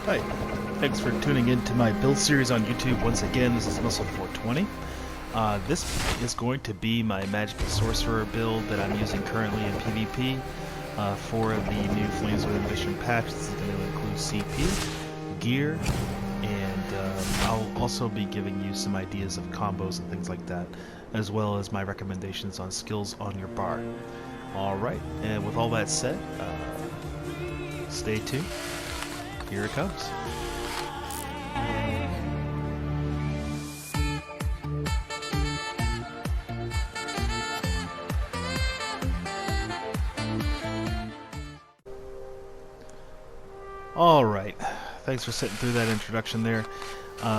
Hi, thanks for tuning in to my build series on YouTube. Once again, this is Muscle420. This is going to be my Magical Sorcerer build that I'm using currently in PvP for the new Flames of Ambition patch. This is going to include CP, gear, and I'll also be giving you some ideas of combos and things like that, as well as my recommendations on skills on your bar. Alright, and with all that said, stay tuned. Here it comes. Alright, thanks for sitting through that introduction there.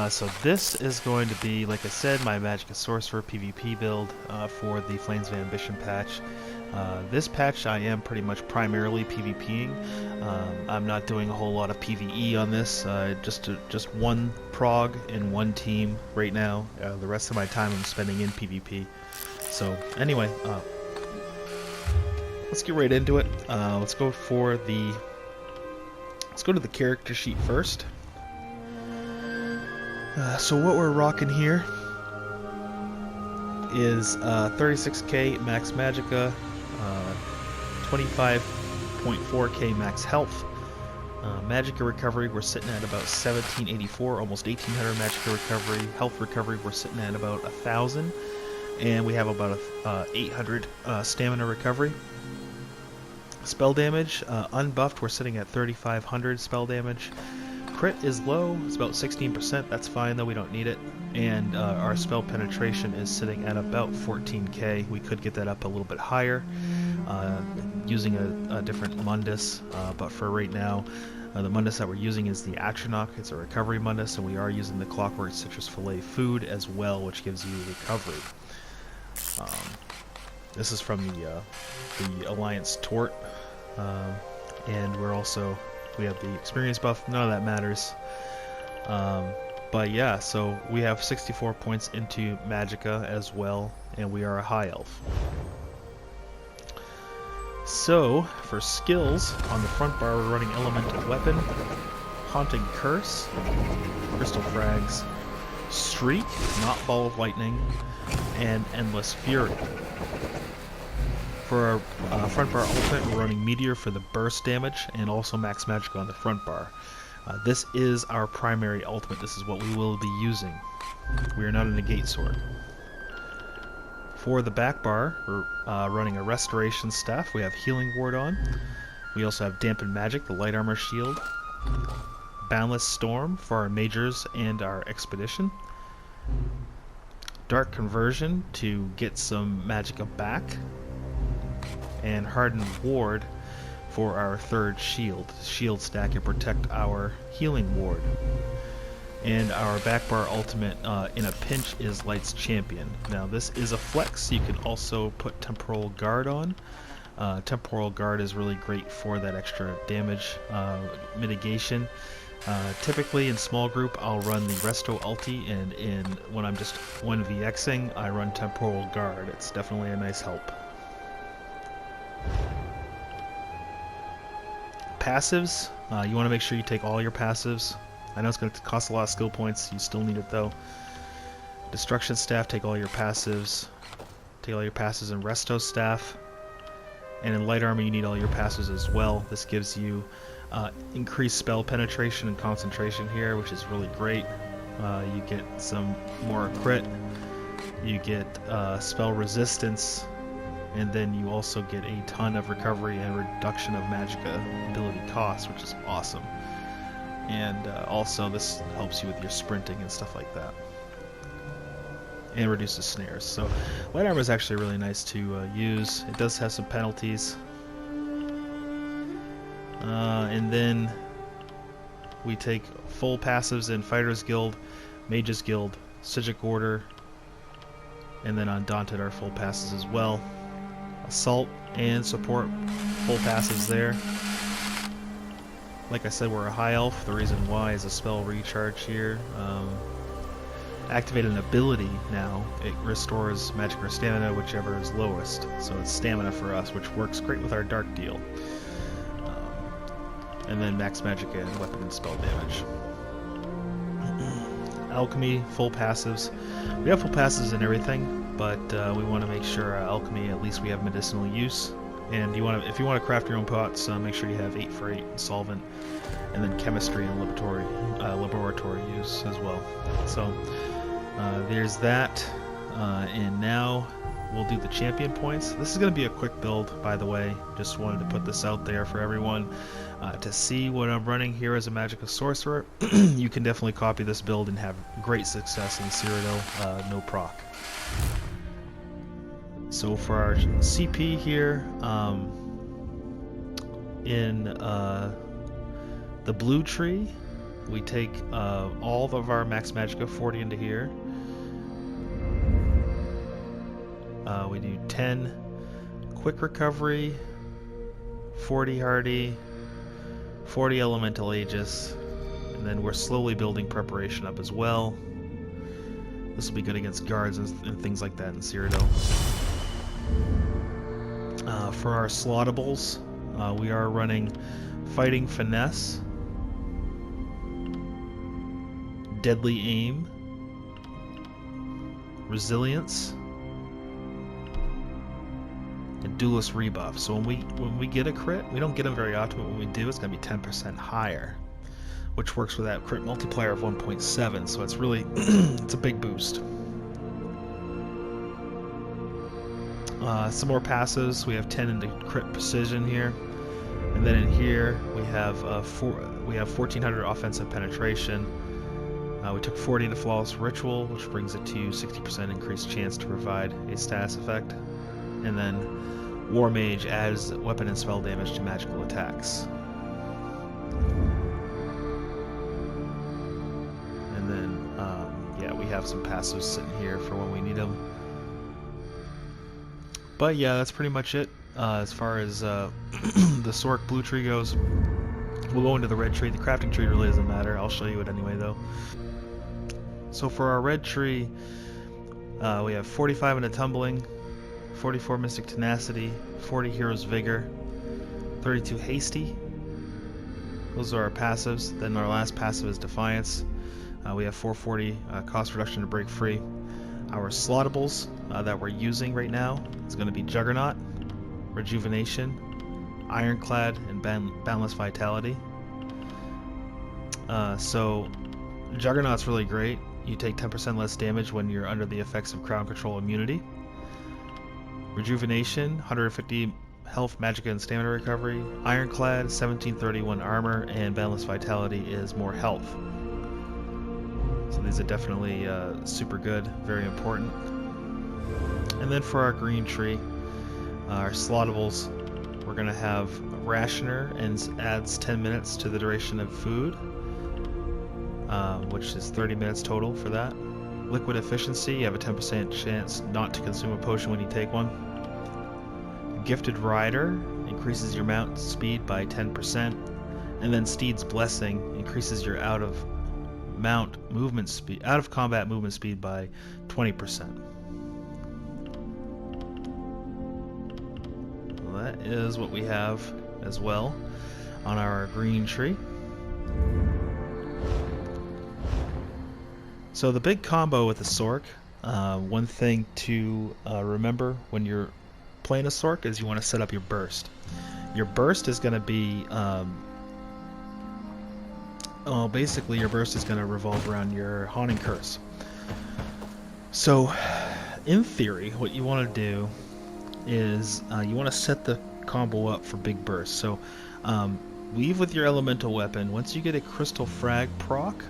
So this is going to be, like I said, my Magical Sorcerer PvP build for the Flames of Ambition patch. This patch I am pretty much primarily PvPing. I'm not doing a whole lot of PvE on this, just one prog in one team right now. The rest of my time I'm spending in PvP. So anyway, let's get right into it. Let's go to the character sheet first. So what we're rocking here is 36k max magicka, 25.4k max health. Magicka recovery, we're sitting at about 1784, almost 1800 magicka recovery. Health recovery, we're sitting at about 1000, and we have about 800 stamina recovery. Spell damage, unbuffed, we're sitting at 3500 spell damage. Crit is low, it's about 16%, that's fine though, we don't need it. And our spell penetration is sitting at about 14k. We could get that up a little bit higher using a different Mundus, but for right now, the Mundus that we're using is the Atronach. It's a recovery Mundus, and we are using the Clockwork Citrus Fillet food as well, which gives you recovery. This is from the Alliance Tort, and we have the experience buff. None of that matters. But yeah, so we have 64 points into Magicka as well, and we are a high elf. So, for skills, on the front bar we're running Elemental Weapon, Haunting Curse, Crystal Frags, Streak, not Ball of Lightning, and Endless Fury. For our front bar ultimate, we're running Meteor for the burst damage, and also Max Magicka on the front bar. This is our primary ultimate. This is what we will be using. We are not a negate sword. For the back bar, we're running a Restoration Staff. We have Healing Ward on. We also have Dampen Magic, the Light Armor Shield. Boundless Storm for our Majors and our Expedition. Dark Conversion to get some Magicka back. And Hardened Ward for our third shield. Shield stack and protect our Healing Ward. And our back bar ultimate in a pinch is Light's Champion. Now this is a flex. You can also put Temporal Guard on. Temporal Guard is really great for that extra damage mitigation. Typically in small group I'll run the Resto ulti, and when I'm just 1vxing I run Temporal Guard. It's definitely a nice help. Passives, you want to make sure you take all your passives. I know it's going to cost a lot of skill points, you still need it though. Destruction Staff, take all your passives. Take all your passives in Resto Staff. And in Light Armor you need all your passives as well. This gives you increased spell penetration and concentration here, which is really great. You get some more crit, you get spell resistance, and then you also get a ton of recovery and reduction of Magicka ability cost, which is awesome. And also this helps you with your sprinting and stuff like that. And reduces snares. So Light Armor is actually really nice to use. It does have some penalties. And then we take full passives in Fighters Guild, Mages Guild, Psijic Order, and then Undaunted are full passes as well. Assault and Support, full passives there. Like I said, we're a high elf. The reason why is a spell recharge here. Activate an ability now. It restores magic or stamina, whichever is lowest. So it's stamina for us, which works great with our dark deal. and then max magic and weapon and spell damage. Alchemy, full passives. We have full passives and everything, but we want to make sure alchemy, at least we have medicinal use. And if you want to craft your own pots, make sure you have 8 for 8 solvent, and then chemistry and laboratory use as well. So there's that, and now we'll do the champion points. This is going to be a quick build, by the way. Just wanted to put this out there for everyone to see what I'm running here as a magical sorcerer. You can definitely copy this build and have great success in Cyrodiil, no proc. So for our CP here, in the blue tree, we take all of our max magicka 40 into here. We do 10 quick recovery, 40 hardy, 40 elemental aegis, and then we're slowly building preparation up as well. This will be good against guards and things like that in Cyrodiil. For our Slottables, we are running Fighting Finesse, Deadly Aim, Resilience, and Duelist Rebuff. So when we get a crit, we don't get them very often, but when we do, it's going to be 10% higher, which works with that crit multiplier of 1.7. So it's really it's a big boost. Some more passives. We have 10 into crit precision here, and then in here we have 1400 offensive penetration. We took 40 into flawless ritual, which brings it to 60% increased chance to provide a status effect, and then War Mage adds weapon and spell damage to magical attacks. And then yeah, we have some passives sitting here for when we need them. But yeah, that's pretty much it as far as the Sorc blue tree goes. We'll go into the red tree. The crafting tree really doesn't matter. I'll show you it anyway though. So for our red tree, we have 45 into tumbling, 44 mystic tenacity, 40 hero's vigor, 32 hasty. Those are our passives. Then our last passive is defiance. We have 440 cost reduction to break free. Our Slottables that we're using right now is going to be Juggernaut, Rejuvenation, Ironclad, and Boundless Vitality. So Juggernaut's really great. You take 10% less damage when you're under the effects of crowd control immunity. Rejuvenation, 150 health, magicka, and stamina recovery. Ironclad, 1731 armor, and Boundless Vitality is more health. So these are definitely super good, very important. And then for our green tree, our Slottables, we're going to have Rationer, and adds 10 minutes to the duration of food, which is 30 minutes total for that. Liquid efficiency, you have a 10% chance not to consume a potion when you take one. Gifted Rider increases your mount speed by 10%, and then Steed's Blessing increases your out of combat movement speed by 20%. Well, that is what we have as well on our green tree. So the big combo with the Sorc, one thing to remember when you're playing a Sorc is you want to set up your burst. Your burst is going to be basically your burst is going to revolve around your Haunting Curse. So in theory, what you want to do is you want to set the combo up for big burst. So weave with your elemental weapon. Once you get a crystal frag proc,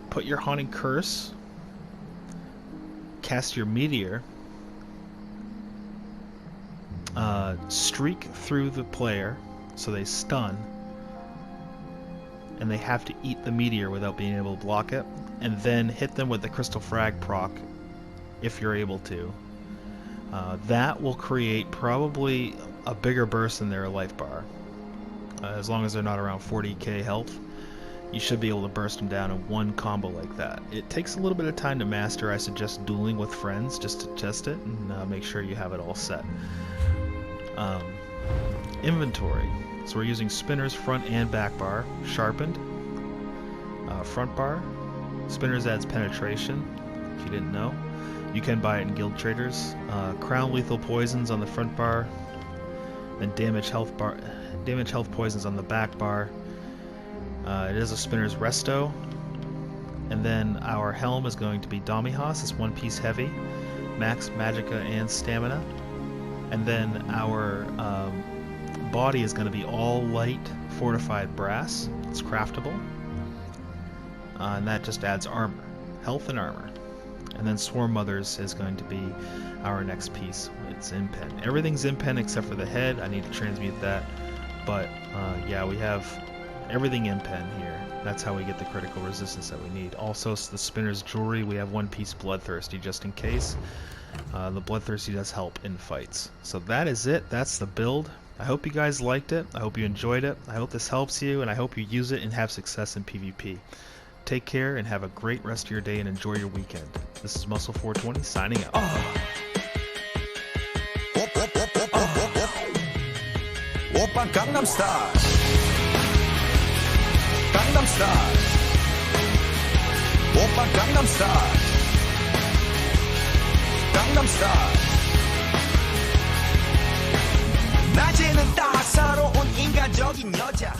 put your Haunting Curse, cast your meteor, streak through the player so they stun, and they have to eat the meteor without being able to block it, and then hit them with the crystal frag proc if you're able to. That will create probably a bigger burst in their life bar. As long as they're not around 40k health, you should be able to burst them down in one combo like that. It takes a little bit of time to master. I suggest dueling with friends just to test it and make sure you have it all set. Inventory. So we're using spinners front and back bar, sharpened, front bar. Spinners adds penetration, if you didn't know. You can buy it in Guild Traders. Crown lethal poisons on the front bar, then damage health poisons on the back bar. It is a spinner's resto. And then our helm is going to be Domihas, it's 1 piece heavy, max magicka and stamina. And then our body is going to be all light fortified brass. It's craftable. And that just adds armor, health and armor. And then Swarm Mothers is going to be our next piece. It's Impen. Everything's Impen except for the head. I need to transmute that. But yeah, we have everything Impen here. That's how we get the critical resistance that we need. Also, the spinner's jewelry, we have 1 piece Bloodthirsty just in case. The Bloodthirsty does help in fights. So that is it. That's the build. I hope you guys liked it. I hope you enjoyed it. I hope this helps you, and I hope you use it and have success in PvP. Take care and have a great rest of your day and enjoy your weekend. This is Muscle420 signing out. Oppa Gangnam Style. Gangnam Style. Oppa Gangnam Style. Gangnam Style. 낮에는 따사로운 인간적인 여자.